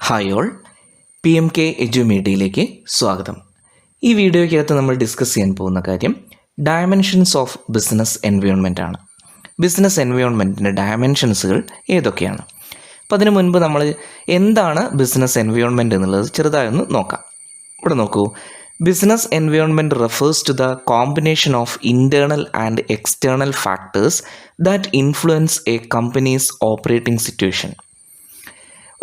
Hi all, PMK എഡ്യൂമീഡിയയിലേക്ക് സ്വാഗതം. ഈ വീഡിയോയ്ക്കകത്ത് നമ്മൾ ഡിസ്കസ് ചെയ്യാൻ പോകുന്ന കാര്യം ഡയമെൻഷൻസ് ഓഫ് ബിസിനസ് എൻവയോൺമെൻ്റ് ആണ്. ബിസിനസ് എൻവയോൺമെൻറ്റിൻ്റെ ഡയമെൻഷൻസുകൾ ഏതൊക്കെയാണ്? അപ്പോൾ അതിനു മുൻപ് നമ്മൾ എന്താണ് ബിസിനസ് എൻവയോൺമെൻറ്റ് എന്നുള്ളത് ചെറുതായൊന്ന് നോക്കാം. ഇവിടെ നോക്കൂ, business environment refers to the combination of internal and external factors that influence a company's operating situation.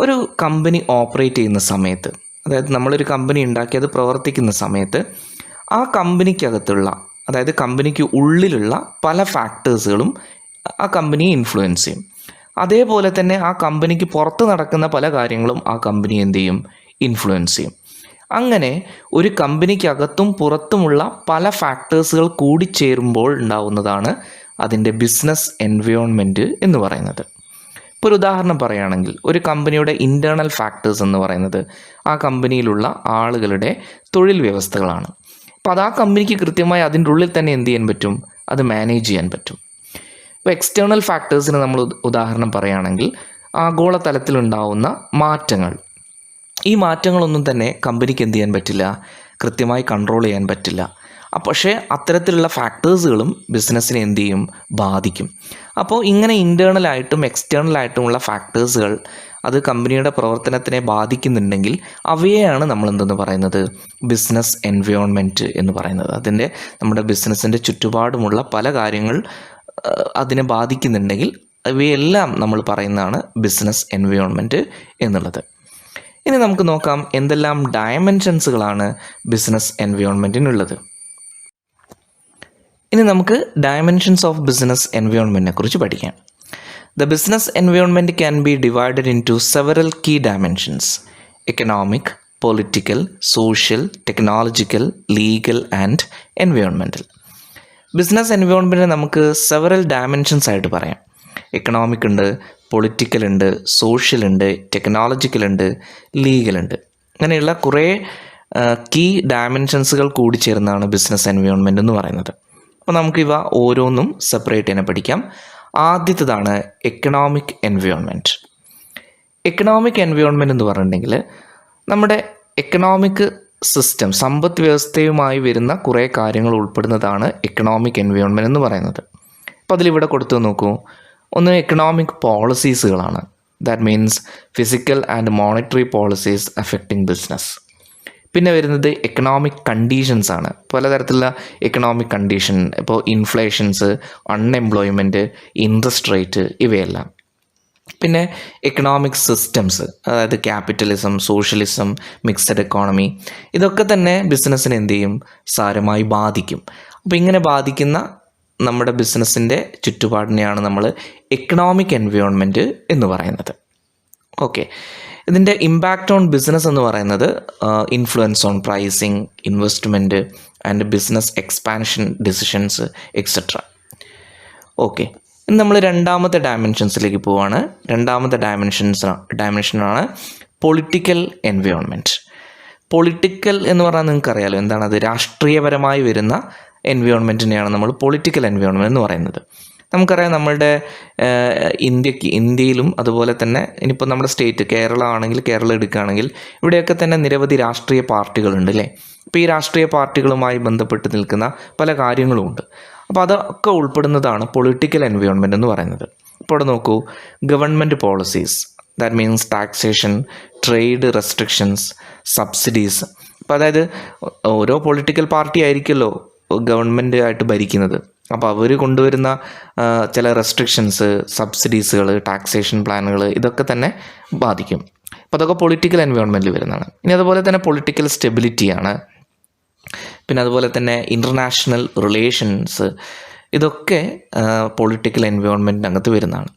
ഒരു കമ്പനി ഓപ്പറേറ്റ് ചെയ്യുന്ന സമയത്ത്, അതായത് നമ്മളൊരു കമ്പനി ഉണ്ടാക്കി അത് പ്രവർത്തിക്കുന്ന സമയത്ത് ആ കമ്പനിക്കകത്തുള്ള, അതായത് കമ്പനിക്ക് ഉള്ളിലുള്ള പല ഫാക്ടേഴ്സുകളും ആ കമ്പനിയെ ഇൻഫ്ലുവൻസ് ചെയ്യും. അതേപോലെ തന്നെ ആ കമ്പനിക്ക് പുറത്ത് നടക്കുന്ന പല കാര്യങ്ങളും ആ കമ്പനി എന്ത് ചെയ്യും? ഇൻഫ്ലുവൻസ് ചെയ്യും. അങ്ങനെ ഒരു കമ്പനിക്കകത്തും പുറത്തുമുള്ള പല ഫാക്ടേഴ്സുകൾ കൂടിച്ചേരുമ്പോൾ ഉണ്ടാവുന്നതാണ് അതിൻ്റെ ബിസിനസ് എൻവയോൺമെൻറ്റ് എന്ന് പറയുന്നത്. ഇപ്പോൾ ഒരു ഉദാഹരണം പറയുകയാണെങ്കിൽ, ഒരു കമ്പനിയുടെ ഇൻറ്റേർണൽ ഫാക്ടേഴ്സ് എന്ന് പറയുന്നത് ആ കമ്പനിയിലുള്ള ആളുകളുടെ തൊഴിൽ വ്യവസ്ഥകളാണ്. അപ്പോൾ അത് ആ കമ്പനിക്ക് കൃത്യമായി അതിൻ്റെ ഉള്ളിൽ തന്നെ എന്ത് ചെയ്യാൻ പറ്റും? അത് മാനേജ് ചെയ്യാൻ പറ്റും. ഇപ്പോൾ എക്സ്റ്റേർണൽ ഫാക്ടേഴ്സിന് നമ്മൾ ഉദാഹരണം പറയുകയാണെങ്കിൽ, ആഗോളതലത്തിലുണ്ടാവുന്ന മാറ്റങ്ങൾ. ഈ മാറ്റങ്ങളൊന്നും തന്നെ കമ്പനിക്ക് എന്ത് ചെയ്യാൻ പറ്റില്ല? കൃത്യമായി കൺട്രോൾ ചെയ്യാൻ പറ്റില്ല. പക്ഷേ അത്തരത്തിലുള്ള ഫാക്ടേഴ്സുകളും ബിസിനസ്സിനെ എന്ത് ചെയ്യും? ബാധിക്കും. അപ്പോൾ ഇങ്ങനെ ഇൻറ്റേർണലായിട്ടും എക്സ്റ്റേർണലായിട്ടുമുള്ള ഫാക്ടേഴ്സുകൾ അത് കമ്പനിയുടെ പ്രവർത്തനത്തിനെ ബാധിക്കുന്നുണ്ടെങ്കിൽ അവയെയാണ് നമ്മൾ എന്തെന്ന് പറയുന്നത്? ബിസിനസ് എൻവയോൺമെൻറ്റ് എന്ന് പറയുന്നത്. അതിൻ്റെ നമ്മുടെ ബിസിനസ്സിൻ്റെ ചുറ്റുപാടുമുള്ള പല കാര്യങ്ങൾ അതിനെ ബാധിക്കുന്നുണ്ടെങ്കിൽ അവയെല്ലാം നമ്മൾ പറയുന്നതാണ് ബിസിനസ് എൻവയോൺമെൻറ്റ് എന്നുള്ളത്. ഇനി നമുക്ക് നോക്കാം എന്തെല്ലാം ഡയമെൻഷൻസുകളാണ് ബിസിനസ് എൻവയോൺമെൻറ്റിനുള്ളത്. ഇനി നമുക്ക് ഡയമെൻഷൻസ് ഓഫ് ബിസിനസ് എൻവയോൺമെൻറ്റിനെ കുറിച്ച് പഠിക്കാം. The business environment can be divided into several key dimensions: economic, political, social, technological, legal and environmental. Business എൻവയോൺമെൻറ്റിനെ നമുക്ക് സെവറൽ ഡയമെൻഷൻസ് ആയിട്ട് പറയാം. എക്കണോമിക് ഉണ്ട്, പൊളിറ്റിക്കൽ ഉണ്ട്, സോഷ്യൽ ഉണ്ട്, ടെക്നോളജിക്കൽ ഉണ്ട്, ലീഗൽ ഉണ്ട്. അങ്ങനെയുള്ള കുറേ കീ ഡയമെൻഷൻസുകൾ കൂടി ചേർന്നാണ് ബിസിനസ് എൻവയോൺമെൻറ്റ് എന്ന് പറയുന്നത്. അപ്പോൾ നമുക്കിവ ഓരോന്നും സെപ്പറേറ്റ് തന്നെ പഠിക്കാം. ആദ്യത്തേതാണ് എക്കണോമിക് എൻവയോൺമെൻറ്റ്. എക്കണോമിക് എൻവയോൺമെൻറ്റ് എന്ന് പറഞ്ഞിട്ടുണ്ടെങ്കിൽ നമ്മുടെ എക്കണോമിക് സിസ്റ്റം, സമ്പദ് വ്യവസ്ഥയുമായി വരുന്ന കുറേ കാര്യങ്ങൾ ഉൾപ്പെടുന്നതാണ് എക്കണോമിക് എൻവയോൺമെൻറ്റ് എന്ന് പറയുന്നത്. അപ്പോൾ അതിലിവിടെ കൊടുത്തു നോക്കൂ. ഒന്ന് എക്കണോമിക് പോളിസീസുകളാണ്. That means physical and monetary policies affecting business. പിന്നെ വരുന്നത് എക്കണോമിക് കണ്ടീഷൻസ് ആണ്. പലതരത്തിലുള്ള എക്കണോമിക് കണ്ടീഷൻ, ഇപ്പോൾ ഇൻഫ്ലേഷൻസ്, അൺഎംപ്ലോയ്മെൻറ്റ്, ഇൻട്രസ്റ്റ് റേറ്റ്, ഇവയെല്ലാം. പിന്നെ എക്കണോമിക് സിസ്റ്റംസ്, അതായത് ക്യാപിറ്റലിസം, സോഷ്യലിസം, മിക്സഡ് എക്കോണമി, ഇതൊക്കെ തന്നെ ബിസിനസ്സിനെ എന്ത് ചെയ്യും? സാരമായി ബാധിക്കും. അപ്പോൾ ഇങ്ങനെ ബാധിക്കുന്ന നമ്മുടെ ബിസിനസ്സിൻ്റെ ചുറ്റുപാടിനെയാണ് നമ്മൾ എക്കണോമിക് എൻവയോൺമെൻറ്റ് എന്ന് പറയുന്നത്. ഓക്കെ, ഇതിൻ്റെ ഇമ്പാക്റ്റ് ഓൺ ബിസിനസ് എന്ന് പറയുന്നത് influence on pricing, investment and business expansion decisions etcetera. Okay, ഇനി നമ്മൾ രണ്ടാമത്തെ ഡയമെൻഷൻസിലേക്ക് പോവുകയാണ്. രണ്ടാമത്തെ ഡയമെൻഷനാണ് പൊളിറ്റിക്കൽ എൻവയോൺമെൻറ്റ്. പൊളിറ്റിക്കൽ എന്ന് പറഞ്ഞാൽ നിങ്ങൾക്കറിയാലോ എന്താണ് അത്? രാഷ്ട്രീയപരമായി വരുന്ന എൻവയോൺമെൻറ്റിനെയാണ് നമ്മൾ പൊളിറ്റിക്കൽ എൻവയോൺമെൻറ്റ് എന്ന് പറയുന്നത്. നമുക്കറിയാം നമ്മളുടെ ഇന്ത്യയിലും അതുപോലെ തന്നെ ഇനിയിപ്പോൾ നമ്മുടെ സ്റ്റേറ്റ് കേരള ആണെങ്കിൽ, കേരളം എടുക്കുകയാണെങ്കിൽ ഇവിടെയൊക്കെ തന്നെ നിരവധി രാഷ്ട്രീയ പാർട്ടികളുണ്ട് അല്ലേ? അപ്പോൾ ഈ രാഷ്ട്രീയ പാർട്ടികളുമായി ബന്ധപ്പെട്ട് നിൽക്കുന്ന പല കാര്യങ്ങളുമുണ്ട്. അപ്പോൾ അതൊക്കെ ഉൾപ്പെടുന്നതാണ് പൊളിറ്റിക്കൽ എൻവയോൺമെൻറ്റ് എന്ന് പറയുന്നത്. ഇപ്പോൾ ഇവിടെ നോക്കൂ, government policies, that means taxation, trade restrictions, subsidies. അപ്പോൾ അതായത് ഓരോ പൊളിറ്റിക്കൽ പാർട്ടി ആയിരിക്കുമല്ലോ ഗവൺമെൻറ് ആയിട്ട് ഭരിക്കുന്നത്. അപ്പോൾ അവർ കൊണ്ടുവരുന്ന ചില റെസ്ട്രിക്ഷൻസ്, സബ്സിഡീസുകൾ, ടാക്സേഷൻ പ്ലാനുകൾ, ഇതൊക്കെ തന്നെ ബാധിക്കും. അപ്പോൾ അതൊക്കെ പൊളിറ്റിക്കൽ എൻവയോൺമെൻറ്റിൽ വരുന്നതാണ്. ഇനി അതുപോലെ തന്നെ പൊളിറ്റിക്കൽ സ്റ്റെബിലിറ്റിയാണ്. പിന്നെ അതുപോലെ തന്നെ ഇൻ്റർനാഷണൽ റിലേഷൻസ്, ഇതൊക്കെ പൊളിറ്റിക്കൽ എൻവയോൺമെൻറ്റിനകത്ത് വരുന്നതാണ്.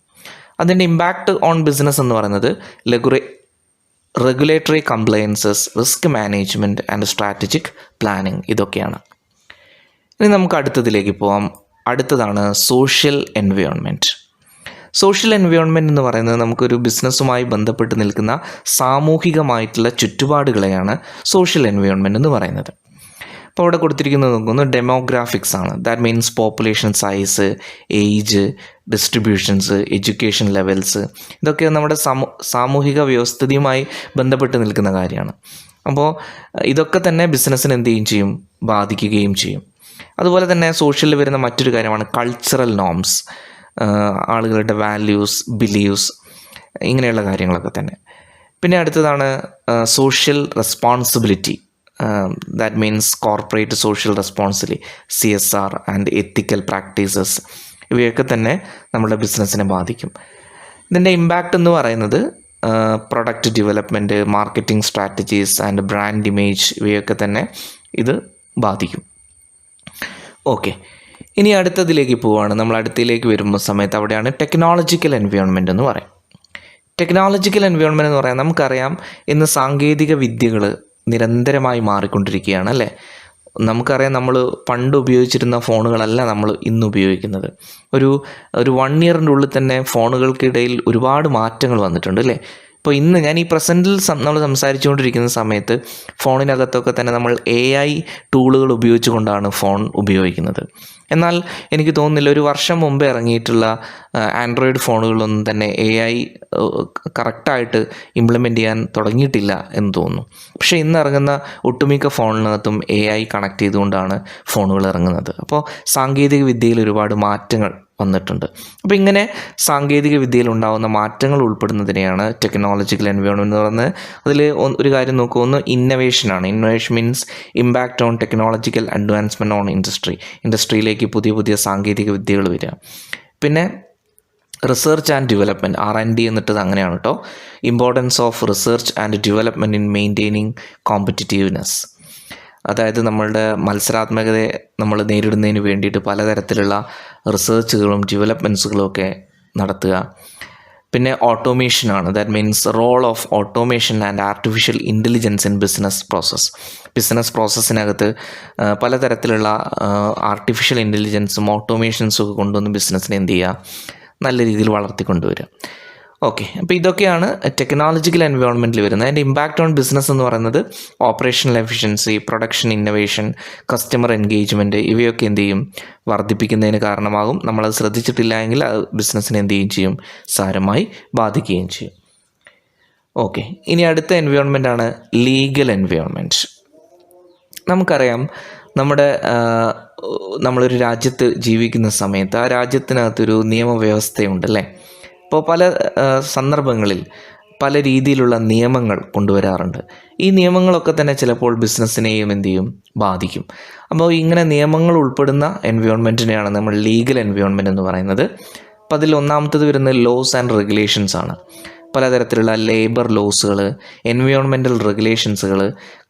അതിൻ്റെ ഇമ്പാക്റ്റ് ഓൺ ബിസിനസ് എന്ന് പറയുന്നത് regulatory compliances, risk management and strategic planning, ഇതൊക്കെയാണ്. ഇനി നമുക്ക് അടുത്തതിലേക്ക് പോകാം. അടുത്തതാണ് സോഷ്യൽ എൻവയോൺമെൻറ്റ്. സോഷ്യൽ എൻവയോൺമെൻറ്റ് എന്ന് പറയുന്നത് നമുക്കൊരു ബിസിനസ്സുമായി ബന്ധപ്പെട്ട് നിൽക്കുന്ന സാമൂഹികമായിട്ടുള്ള ചുറ്റുപാടുകളെയാണ് സോഷ്യൽ എൻവയോൺമെൻറ്റ് എന്ന് പറയുന്നത്. അപ്പോൾ അവിടെ കൊടുത്തിരിക്കുന്നത് നോക്കുന്നു ഡെമോഗ്രാഫിക്സ് ആണ്. That means population size, age, distributions, education levels, ഇതൊക്കെ നമ്മുടെ സാമൂഹിക വ്യവസ്ഥിതിയുമായി ബന്ധപ്പെട്ട് നിൽക്കുന്ന കാര്യമാണ്. അപ്പോൾ ഇതൊക്കെ തന്നെ ബിസിനസ്സിന് എന്ത് ചെയ്യും, ബാധിക്കുകയും ചെയ്യും. അതുപോലെ തന്നെ സോഷ്യലിൽ വരുന്ന മറ്റൊരു കാര്യമാണ് കൾച്ചറൽ നോംസ്, ആളുകളുടെ വാല്യൂസ്, ബിലീവ്സ്, ഇങ്ങനെയുള്ള കാര്യങ്ങളൊക്കെ തന്നെ. പിന്നെ അടുത്തതാണ് social responsibility. That means corporate social responsibility, CSR and ethical practices, ഇവയൊക്കെ തന്നെ നമ്മുടെ ബിസിനസ്സിനെ ബാധിക്കും. ഇതിൻ്റെ ഇമ്പാക്റ്റ് എന്ന് പറയുന്നത് product development, marketing strategies and brand image, ഇവയൊക്കെ തന്നെ ഇത് ബാധിക്കും. ഓക്കെ, ഇനി അടുത്തതിലേക്ക് പോവുകയാണ്. നമ്മൾ അടുത്തതിലേക്ക് വരുമ്പോൾ സമയത്ത് അവിടെയാണ് ടെക്നോളജിക്കൽ എൻവയോൺമെൻറ്റ് എന്ന് പറയും. ടെക്നോളജിക്കൽ എൻവയോൺമെൻറ്റ് എന്ന് പറയാൻ നമുക്കറിയാം, ഇന്ന് സാങ്കേതിക വിദ്യകൾ നിരന്തരമായി മാറിക്കൊണ്ടിരിക്കുകയാണ് അല്ലേ. നമുക്കറിയാം, നമ്മൾ പണ്ട് ഉപയോഗിച്ചിരുന്ന ഫോണുകളല്ല നമ്മൾ ഇന്ന് ഉപയോഗിക്കുന്നത്. ഒരു 1 ഇയറിൻ്റെ ഉള്ളിൽ തന്നെ ഫോണുകൾക്കിടയിൽ ഒരുപാട് മാറ്റങ്ങൾ വന്നിട്ടുണ്ട് അല്ലേ. ഇപ്പോൾ ഇന്ന് ഞാൻ ഈ പ്രസൻറ്റിൽ നമ്മൾ സംസാരിച്ചുകൊണ്ടിരിക്കുന്ന സമയത്ത് ഫോണിനകത്തൊക്കെ തന്നെ നമ്മൾ AI ടൂളുകൾ ഉപയോഗിച്ചുകൊണ്ടാണ് ഫോൺ ഉപയോഗിക്കുന്നത്. എന്നാൽ എനിക്ക് തോന്നുന്നില്ല ഒരു വർഷം മുമ്പ് ഇറങ്ങിയിട്ടുള്ള ആൻഡ്രോയിഡ് ഫോണുകളിലൊന്നും തന്നെ AI കറക്റ്റായിട്ട് ഇംപ്ലിമെൻ്റ് ചെയ്യാൻ തുടങ്ങിയിട്ടില്ല എന്ന് തോന്നുന്നു. പക്ഷേ ഇന്ന് ഇറങ്ങുന്ന ഒട്ടുമിക്ക ഫോണിനകത്തും AI കണക്ട് ചെയ്തുകൊണ്ടാണ് ഫോണുകൾ ഇറങ്ങുന്നത്. അപ്പോൾ സാങ്കേതിക വിദ്യയിൽ ഒരുപാട് മാറ്റങ്ങൾ വന്നിട്ടുണ്ട്. അപ്പോൾ ഇങ്ങനെ സാങ്കേതിക വിദ്യയിൽ ഉണ്ടാകുന്ന മാറ്റങ്ങൾ ഉൾപ്പെടുന്നതിനെയാണ് ടെക്നോളജിക്കൽ എൻവയോൺമെൻറ്റ് എന്ന് പറയുന്നത്. അതിൽ ഒരു കാര്യം നോക്കുക, ഒന്ന് ഇന്നവേഷനാണ്. Innovation means impact on technological advancement on ഇൻഡസ്ട്രിയിലേക്ക് പുതിയ സാങ്കേതിക വിദ്യകൾ വരിക. പിന്നെ റിസർച്ച് ആൻഡ് ഡെവലപ്മെൻറ്റ്, R&D എന്നിട്ടത് അങ്ങനെയാണ് കേട്ടോ. Importance of research and development in maintaining competitiveness, അതായത് നമ്മളുടെ മത്സരാത്മകതയെ നമ്മൾ നേരിടുന്നതിന് വേണ്ടിയിട്ട് പലതരത്തിലുള്ള റിസർച്ചുകളും ഡെവലപ്മെൻറ്റ്സുകളും ഒക്കെ നടത്തുക. പിന്നെ ഓട്ടോമേഷനാണ്. That means role of automation and artificial intelligence in business പ്രോസസ്സിനകത്ത് പലതരത്തിലുള്ള ആർട്ടിഫിഷ്യൽ ഇൻ്റലിജൻസും ഓട്ടോമേഷൻസും ഒക്കെ കൊണ്ടുവന്ന് ബിസിനസ്സിനെ എന്ത് ചെയ്യുക, നല്ല രീതിയിൽ വളർത്തിക്കൊണ്ടുവരിക. ഓക്കെ, അപ്പോൾ ഇതൊക്കെയാണ് ടെക്നോളജിക്കൽ എൻവയോൺമെൻറ്റിൽ വരുന്നത്. അതിൻ്റെ ഇമ്പാക്റ്റ് ഓൺ ബിസിനസ് എന്ന് പറയുന്നത് operational efficiency, production innovation, customer engagement, ഇവയൊക്കെ എന്ത് ചെയ്യും, വർദ്ധിപ്പിക്കുന്നതിന് കാരണമാകും. നമ്മളത് ശ്രദ്ധിച്ചിട്ടില്ല എങ്കിൽ അത് ബിസിനസ്സിനെ എന്ത് ചെയ്യും, സാരമായി ബാധിക്കുകയും ചെയ്യും. ഓക്കെ, ഇനി അടുത്ത എൻവയോൺമെൻറ്റാണ് ലീഗൽ എൻവയോൺമെൻറ്റ്. നമുക്കറിയാം, നമ്മളൊരു രാജ്യത്ത് ജീവിക്കുന്ന സമയത്ത് ആ രാജ്യത്തിനകത്തൊരു നിയമവ്യവസ്ഥയുണ്ടല്ലേ. ഇപ്പോൾ പല സന്ദർഭങ്ങളിൽ പല രീതിയിലുള്ള നിയമങ്ങൾ കൊണ്ടുവരാറുണ്ട്. ഈ നിയമങ്ങളൊക്കെ തന്നെ ചിലപ്പോൾ ബിസിനസ്സിനെയും എന്ത് ചെയ്യും, ബാധിക്കും. അപ്പോൾ ഇങ്ങനെ നിയമങ്ങൾ ഉൾപ്പെടുന്ന എൻവയോൺമെൻറ്റിനെയാണ് നമ്മൾ ലീഗൽ എൻവയോൺമെൻറ്റ് എന്ന് പറയുന്നത്. അപ്പോൾ അതിൽ ഒന്നാമത്തത് വരുന്നത് ലോസ് ആൻഡ് റെഗുലേഷൻസ് ആണ്. പലതരത്തിലുള്ള ലേബർ ലോസുകൾ, എൻവയോൺമെൻറ്റൽ റെഗുലേഷൻസുകൾ,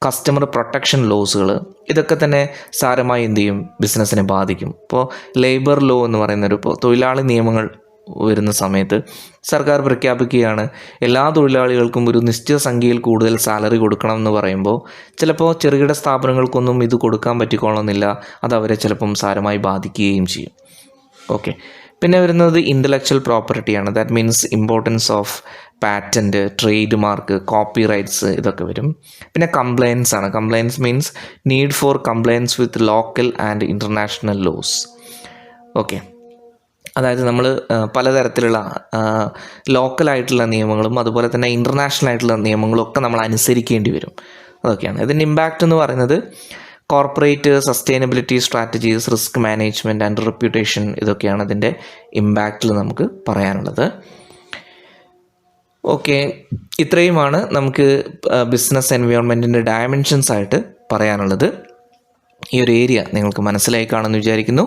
കസ്റ്റമർ പ്രൊട്ടക്ഷൻ ലോസുകൾ, ഇതൊക്കെ തന്നെ സാരമായി എന്ത് ചെയ്യും, ബിസിനസ്സിനെ ബാധിക്കും. ഇപ്പോൾ ലേബർ ലോ എന്ന് പറയുന്നൊരു തൊഴിലാളി നിയമങ്ങൾ വരുന്ന സമയത്ത് സർക്കാർ പ്രഖ്യാപിക്കുകയാണ് എല്ലാ തൊഴിലാളികൾക്കും ഒരു നിശ്ചിത സംഖ്യയിൽ കൂടുതൽ സാലറി കൊടുക്കണം എന്ന് പറയുമ്പോൾ ചിലപ്പോൾ ചെറുകിട സ്ഥാപനങ്ങൾക്കൊന്നും ഇത് കൊടുക്കാൻ പറ്റിക്കൊള്ളുന്നില്ല. അത് അവരെ ചിലപ്പം സാരമായി ബാധിക്കുകയും ചെയ്യും. ഓക്കെ, പിന്നെ വരുന്നത് ഇൻ്റലക്ച്വൽ പ്രോപ്പർട്ടിയാണ്. That means importance of patent, trademark, copyrights, ഇതൊക്കെ വരും. പിന്നെ കംപ്ലയൻസ് ആണ്. Compliance means need for compliance with local and international laws. Okay, അതായത് നമ്മൾ പലതരത്തിലുള്ള ലോക്കലായിട്ടുള്ള നിയമങ്ങളും അതുപോലെ തന്നെ ഇൻ്റർനാഷണൽ ആയിട്ടുള്ള നിയമങ്ങളും ഒക്കെ നമ്മൾ അനുസരിക്കേണ്ടി വരും. അതൊക്കെയാണ് ഇതിൻ്റെ ഇമ്പാക്റ്റ് എന്ന് പറയുന്നത്. Corporate sustainability strategies, risk management and reputation, ഇതൊക്കെയാണ് ഇതിൻ്റെ ഇമ്പാക്റ്റിൽ നമുക്ക് പറയാനുള്ളത്. ഓക്കെ, ഇത്രയുമാണ് നമുക്ക് ബിസിനസ് എൻവയോൺമെൻറ്റിൻ്റെ ഡയമെൻഷൻസ് ആയിട്ട് പറയാനുള്ളത്. ഈ ഒരു ഏരിയ നിങ്ങൾക്ക് മനസ്സിലായി കാണുമെന്ന് വിചാരിക്കുന്നു.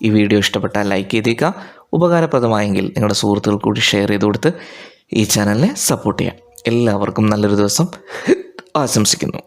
ഈ വീഡിയോ ഇഷ്ടപ്പെട്ടാൽ ലൈക്ക് ചെയ്തേക്കുക. ഉപകാരപ്രദമായെങ്കിൽ നിങ്ങളുടെ സുഹൃത്തുക്കൾ കൂടി ഷെയർ ചെയ്ത് കൊടുത്ത് ഈ ചാനലിനെ സപ്പോർട്ട് ചെയ്യാം. എല്ലാവർക്കും നല്ലൊരു ദിവസം ആശംസിക്കുന്നു.